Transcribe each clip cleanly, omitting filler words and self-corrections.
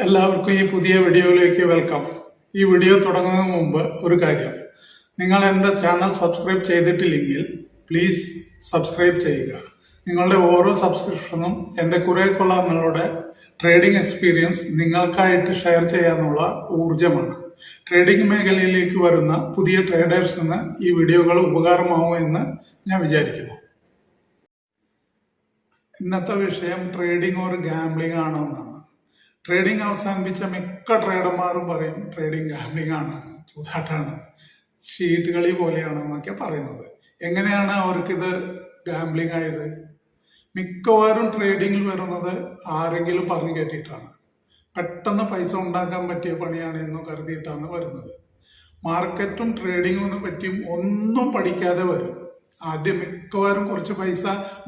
എല്ലാവർക്കും ഈ പുതിയ വീഡിയോയിലേക്ക് വെൽക്കം. ഈ വീഡിയോ തുടങ്ങുന്നതിന് മുമ്പ് ഒരു കാര്യം, നിങ്ങൾ എൻ്റെ ചാനൽ സബ്സ്ക്രൈബ് ചെയ്തിട്ടില്ലെങ്കിൽ പ്ലീസ് സബ്സ്ക്രൈബ് ചെയ്യുക. നിങ്ങളുടെ ഓരോ സബ്സ്ക്രിപ്ഷനും എൻ്റെ കുറേ കൊല്ലങ്ങളുടെ ട്രേഡിംഗ് എക്സ്പീരിയൻസ് നിങ്ങൾക്കായിട്ട് ഷെയർ ചെയ്യാനുള്ള ഊർജമാണ്. ട്രേഡിംഗ് മേഖലയിലേക്ക് വരുന്ന പുതിയ ട്രേഡേഴ്സിന് ഈ വീഡിയോകൾ ഉപകാരമാവുമെന്ന് ഞാൻ വിചാരിക്കുന്നു. ഇന്നത്തെ വിഷയം ട്രേഡിംഗ് ഒരു ഗാംബ്ലിംഗ് ആണോ എന്നാണ്. ട്രേഡിംഗ് അവസാനിപ്പിച്ച മിക്ക ട്രേഡർമാരും പറയും ട്രേഡിംഗ് ഗാംബ്ലിംഗ് ആണ്, ചൂതാട്ടാണ്, ഷീട്ട് കളി പോലെയാണെന്നൊക്കെ പറയുന്നത്. എങ്ങനെയാണ് അവർക്കിത് ഗാംബ്ലിംഗ് ആയത്? മിക്കവാറും ട്രേഡിങ്ങിൽ വരുന്നത് ആരെങ്കിലും പറഞ്ഞു കേട്ടിട്ടാണ്. പെട്ടെന്ന് പൈസ ഉണ്ടാക്കാൻ പറ്റിയ പണിയാണ് എന്ന് കരുതിയിട്ടാണ് വരുന്നത്. മാർക്കറ്റും ട്രേഡിങ്ങിനെ പറ്റിയും ഒന്നും പഠിക്കാതെ വരും. ആദ്യം മിക്കവാറും കുറച്ച് പൈസ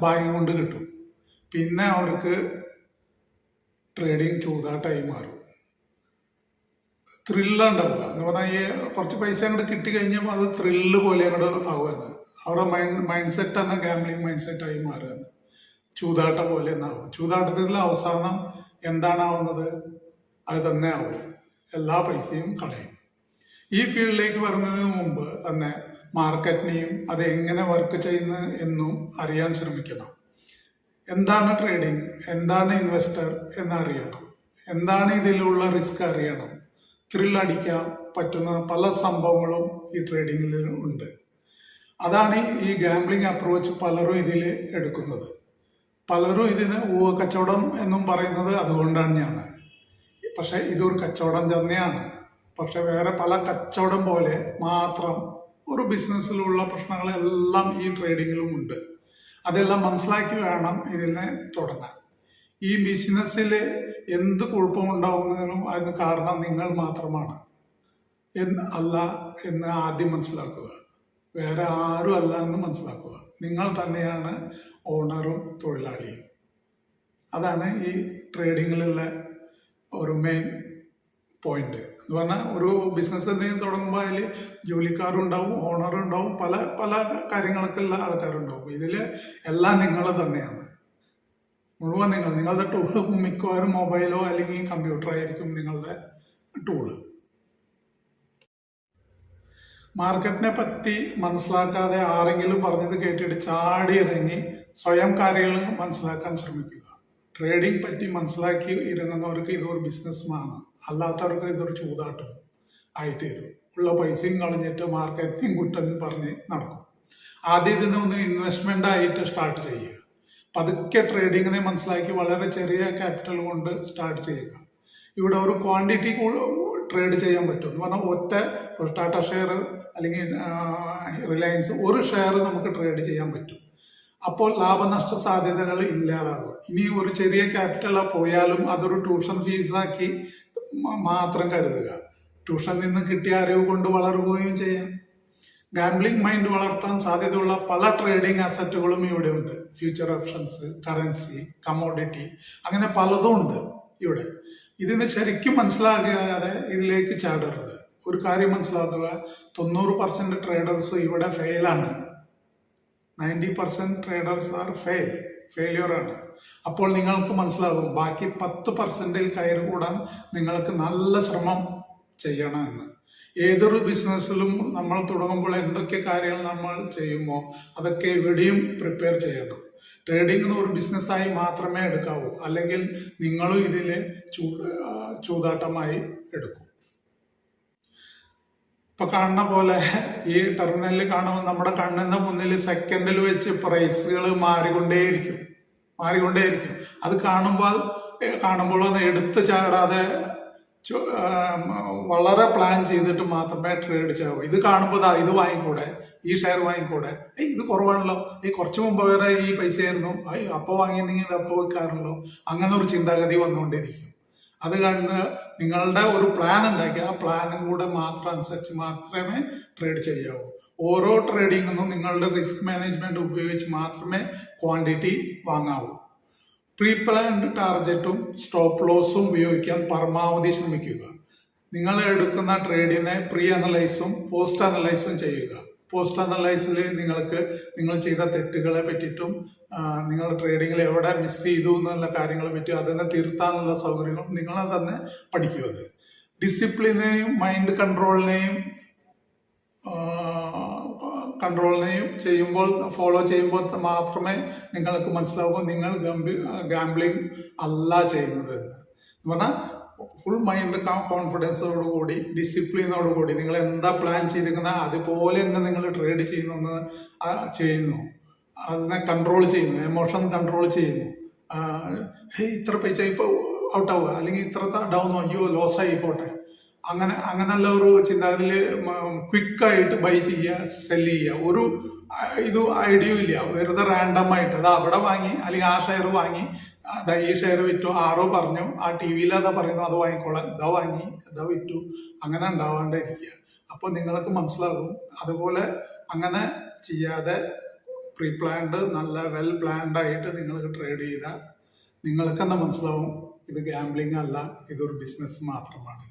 ഭാഗ്യം കൊണ്ട് കിട്ടും. പിന്നെ അവർക്ക് ട്രേഡിങ് ചൂതാട്ടായി മാറും. ത്രില്ലുണ്ടാവുക എന്ന് പറഞ്ഞാൽ ഈ കുറച്ച് പൈസ അങ്ങോട്ട് കിട്ടിക്കഴിഞ്ഞപ്പോൾ അത് ത്രില്ല് പോലെ അങ്ങോട്ട് ആവുകയാണ്. അവരുടെ മൈൻഡ് സെറ്റ് എന്ന ഗാംബ്ലിംഗ് മൈൻഡ് സെറ്റായി മാറുകയാണ്. ചൂതാട്ടം പോലെ എന്നാവും. ചൂതാട്ടത്തിൽ അവസാനം എന്താണാവുന്നത്? അത് തന്നെ ആവും. എല്ലാ പൈസയും കളയും. ഈ ഫീൽഡിലേക്ക് വരുന്നതിന് മുമ്പ് തന്നെ മാർക്കറ്റിനെയും അത് എങ്ങനെ വർക്ക് ചെയ്യുന്നു എന്നും അറിയാൻ ശ്രമിക്കണം. എന്താണ് ട്രേഡിംഗ്, എന്താണ് ഇൻവെസ്റ്റർ എന്നറിയണം, എന്താണ് ഇതിലുള്ള റിസ്ക് അറിയണം. ത്രില്ലടിക്കാൻ പറ്റുന്ന പല സംഭവങ്ങളും ഈ ട്രേഡിങ്ങിൽ ഉണ്ട്. അതാണ് ഈ ഗാംബ്ലിംഗ് അപ്രോച്ച് പലരും ഇതിൽ എടുക്കുന്നത്. പലരും ഇതിന് കച്ചവടം എന്നും പറയുന്നത് അതുകൊണ്ടാണ് ഞാൻ. പക്ഷെ ഇതൊരു കച്ചവടം തന്നെയാണ്. പക്ഷെ വേറെ പല കച്ചവടം പോലെ മാത്രം ഒരു ബിസിനസ്സിലുള്ള പ്രശ്നങ്ങളെല്ലാം ഈ ട്രേഡിങ്ങിലും ഉണ്ട്. അതെല്ലാം മനസ്സിലാക്കി വേണം ഇതിനെ തുടങ്ങാൻ. ഈ ബിസിനസ്സിൽ എന്ത് കുഴപ്പമുണ്ടാവുന്നതിനും അതിന് കാരണം നിങ്ങൾ മാത്രമാണ് അല്ല എന്ന് ആദ്യം മനസ്സിലാക്കുക. വേറെ ആരും അല്ല എന്ന് മനസ്സിലാക്കുക. നിങ്ങൾ തന്നെയാണ് ഓണറും തൊഴിലാളിയും. അതാണ് ഈ ട്രേഡിങ്ങിലുള്ള ഒരു മെയിൻ പോയിന്റ്. എന്ന് പറഞ്ഞാൽ ഒരു ബിസിനസ് എന്തെങ്കിലും തുടങ്ങുമ്പോൾ അതിൽ ജോലിക്കാരുണ്ടാവും, ഓണറുണ്ടാവും, പല പല കാര്യങ്ങൾക്കുള്ള ആൾക്കാരുണ്ടാവും. ഇതിൽ എല്ലാം നിങ്ങൾ തന്നെയാണ്, മുഴുവൻ നിങ്ങളുടെ ടൂള് മിക്കവാറും മൊബൈലോ അല്ലെങ്കിൽ കമ്പ്യൂട്ടറോ ആയിരിക്കും നിങ്ങളുടെ ടൂള്. മാർക്കറ്റിനെ പറ്റി മനസ്സിലാക്കാതെ ആരെങ്കിലും പറഞ്ഞത് കേട്ടിട്ട് ചാടി ഇറങ്ങി സ്വയം കാര്യങ്ങൾ മനസ്സിലാക്കാൻ ശ്രമിക്കുക. ട്രേഡിംഗ് പറ്റി മനസ്സിലാക്കി ഇറങ്ങുന്നവർക്ക് ഇതൊരു ബിസിനസ്സാണ്, അല്ലാത്തവർക്ക് ഇതൊരു ചൂതാട്ടം ആയിത്തീരും. ഉള്ള പൈസയും കളഞ്ഞിട്ട് മാർക്കറ്റിംഗ് കുറ്റം പറഞ്ഞ് നടക്കും. ആദ്യം ഇതിനെ ഒന്ന് ഇൻവെസ്റ്റ്മെന്റ് ആയിട്ട് സ്റ്റാർട്ട് ചെയ്യുക. പതുക്കെ ട്രേഡിങ്ങിനെ മനസ്സിലാക്കി വളരെ ചെറിയ ക്യാപിറ്റൽ കൊണ്ട് സ്റ്റാർട്ട് ചെയ്യുക. ഇവിടെ ഒരു ക്വാണ്ടിറ്റി ട്രേഡ് ചെയ്യാൻ പറ്റും. എന്ന് പറഞ്ഞാൽ ഒറ്റ ടാറ്റ ഷെയർ അല്ലെങ്കിൽ റിലയൻസ് ഒരു ഷെയർ നമുക്ക് ട്രേഡ് ചെയ്യാൻ പറ്റും. അപ്പോൾ ലാഭനഷ്ട സാധ്യതകൾ ഇല്ലാതാകും. ഇനി ഒരു ചെറിയ ക്യാപിറ്റൽ പോയാലും അതൊരു ട്യൂഷൻ ഫീസാക്കി മാത്രം കരുതുക. ട്യൂഷനിൽ നിന്ന് കിട്ടിയ അറിവ് കൊണ്ട് വളരുകയും ചെയ്യാം. ഗാംബ്ലിംഗ് മൈൻഡ് വളർത്താൻ സാധ്യതയുള്ള പല ട്രേഡിംഗ് അസറ്റുകളും ഇവിടെ ഉണ്ട്. ഫ്യൂച്ചർ ഓപ്ഷൻസ്, കറൻസി, കമ്മോഡിറ്റി, അങ്ങനെ പലതും ഉണ്ട് ഇവിടെ. ഇതിന് ശരിക്കും മനസ്സിലാക്കാതെ ഇതിലേക്ക് ചാടരുത്. ഒരു കാര്യം മനസ്സിലാക്കുക, 90% ട്രേഡേഴ്സ് ഇവിടെ ഫെയിലാണ്. 90% ട്രേഡേഴ്സ് ആർ ഫെയിലിയറാണ്. അപ്പോൾ നിങ്ങൾക്ക് മനസ്സിലാകും ബാക്കി 10%-ൽ കയറി കൂടാൻ നിങ്ങൾക്ക് നല്ല ശ്രമം ചെയ്യണമെന്ന്. ഏതൊരു ബിസിനസ്സിലും നമ്മൾ തുടങ്ങുമ്പോൾ എന്തൊക്കെ കാര്യങ്ങൾ നമ്മൾ ചെയ്യുമോ അതൊക്കെ ഇവിടെയും പ്രിപ്പയർ ചെയ്യണം. ട്രേഡിംഗ് ഒരു ബിസിനസ്സായി മാത്രമേ എടുക്കാവൂ, അല്ലെങ്കിൽ നിങ്ങളും ഇതിൽ ചൂതാട്ടമായി എടുക്കും. ഇപ്പൊ കാണുന്ന പോലെ ഈ ടെർമിനലിൽ കാണുമ്പോൾ നമ്മുടെ കണ്ണിന്റെ മുന്നിൽ സെക്കൻഡിൽ വെച്ച് പ്രൈസുകൾ മാറിക്കൊണ്ടേയിരിക്കും. അത് കാണുമ്പോൾ ഒന്ന് എടുത്തു ചാടാതെ വളരെ പ്ലാൻ ചെയ്തിട്ട് മാത്രമേ ട്രേഡ് ചെയ്യാവൂ. ഇത് കാണുമ്പോൾ ഇത് വാങ്ങിക്കൂടെ, ഈ ഷെയർ വാങ്ങിക്കൂടെ, ഇത് കുറവാണല്ലോ, കുറച്ച് മുമ്പ് വരെ ഈ പൈസ ആയിരുന്നു, അപ്പോൾ വാങ്ങിയിട്ടുണ്ടെങ്കിൽ ഇത് അപ്പോൾ വെക്കാറുണ്ടല്ലോ, അങ്ങനെ ഒരു ചിന്താഗതി വന്നുകൊണ്ടിരിക്കും. അത് കണ്ട് നിങ്ങളുടെ ഒരു പ്ലാൻ ഉണ്ടാക്കി ആ പ്ലാനും കൂടെ അനുസരിച്ച് മാത്രമേ ട്രേഡ് ചെയ്യാവൂ. ഓരോ ട്രേഡിങ്ങിനും നിങ്ങളുടെ റിസ്ക് മാനേജ്മെന്റ് ഉപയോഗിച്ച് മാത്രമേ ക്വാണ്ടിറ്റി വാങ്ങാവൂ. പ്രീ പ്ലാൻഡ് ടാർഗറ്റും സ്റ്റോപ്പ് ലോസും ഉപയോഗിക്കാൻ പരമാവധി ശ്രമിക്കുക. നിങ്ങൾ എടുക്കുന്ന ട്രേഡിനെ പ്രീ അനലൈസും പോസ്റ്റ് അനലൈസും ചെയ്യുക. പോസ്റ്റ് അനലൈസിൽ നിങ്ങൾ ചെയ്ത തെറ്റുകളെ പറ്റിയിട്ടും നിങ്ങൾ ട്രേഡിങ്ങിൽ എവിടെ മിസ് ചെയ്തു എന്നുള്ള കാര്യങ്ങളെ പറ്റി അതിനെ തിരുത്താനുള്ള സൗകര്യങ്ങളും നിങ്ങൾ തന്നെ പഠിക്കും. അത് ഡിസിപ്ലിനെയും മൈൻഡ് കൺട്രോളിനെയും ഫോളോ ചെയ്യുമ്പോൾ മാത്രമേ നിങ്ങൾക്ക് മനസ്സിലാവൂ നിങ്ങൾ ഗാംബ്ലിംഗ് അല്ല ചെയ്യുന്നത് എന്ന് പറഞ്ഞാൽ ഫുൾ മൈൻഡ് കോൺഫിഡൻസോടുകൂടി ഡിസിപ്ലിനോടുകൂടി നിങ്ങൾ എന്താ പ്ലാൻ ചെയ്തിരിക്കുന്നത് അതുപോലെ തന്നെ നിങ്ങൾ ട്രേഡ് ചെയ്യുന്നു, അതിനെ കൺട്രോൾ ചെയ്യുന്നു, എമോഷൻ കൺട്രോൾ ചെയ്യുന്നു. ഇത്ര പൈസ ഇപ്പോൾ ഔട്ടാവുക അല്ലെങ്കിൽ ഇത്ര ഡൗൺ അയ്യോ ലോസായി പോട്ടെ, അങ്ങനെയുള്ള ഒരു ചിന്താഗതിയിൽ ക്വിക്കായിട്ട് ബൈ ചെയ്യുക, സെല് ചെയ്യുക. ഒരു ഐഡിയയും ഇല്ല, വെറുതെ റാൻഡമായിട്ട് അത് അവിടെ വാങ്ങി അല്ലെങ്കിൽ ആ ഷെയർ വാങ്ങി ഈ ഷെയർ വിറ്റു, ആരോ പറഞ്ഞു, ആ ടി വിയിൽ അതാ പറയുന്നു അത് വാങ്ങിക്കോളാം, ഇതാ വാങ്ങി ഇതാ വിറ്റു, അങ്ങനെ ഉണ്ടാവാണ്ടിരിക്കുക. അപ്പോൾ നിങ്ങൾക്ക് മനസ്സിലാകും. അതുപോലെ അങ്ങനെ ചെയ്യാതെ പ്രീ പ്ലാൻഡ് നല്ല വെൽ പ്ലാൻഡ് ആയിട്ട് നിങ്ങൾക്ക് ട്രേഡ് ചെയ്താൽ നിങ്ങൾക്ക് തന്നെ മനസ്സിലാവും ഇത് ഗാംബ്ലിംഗ് അല്ല, ഇതൊരു ബിസിനസ് മാത്രമാണ്.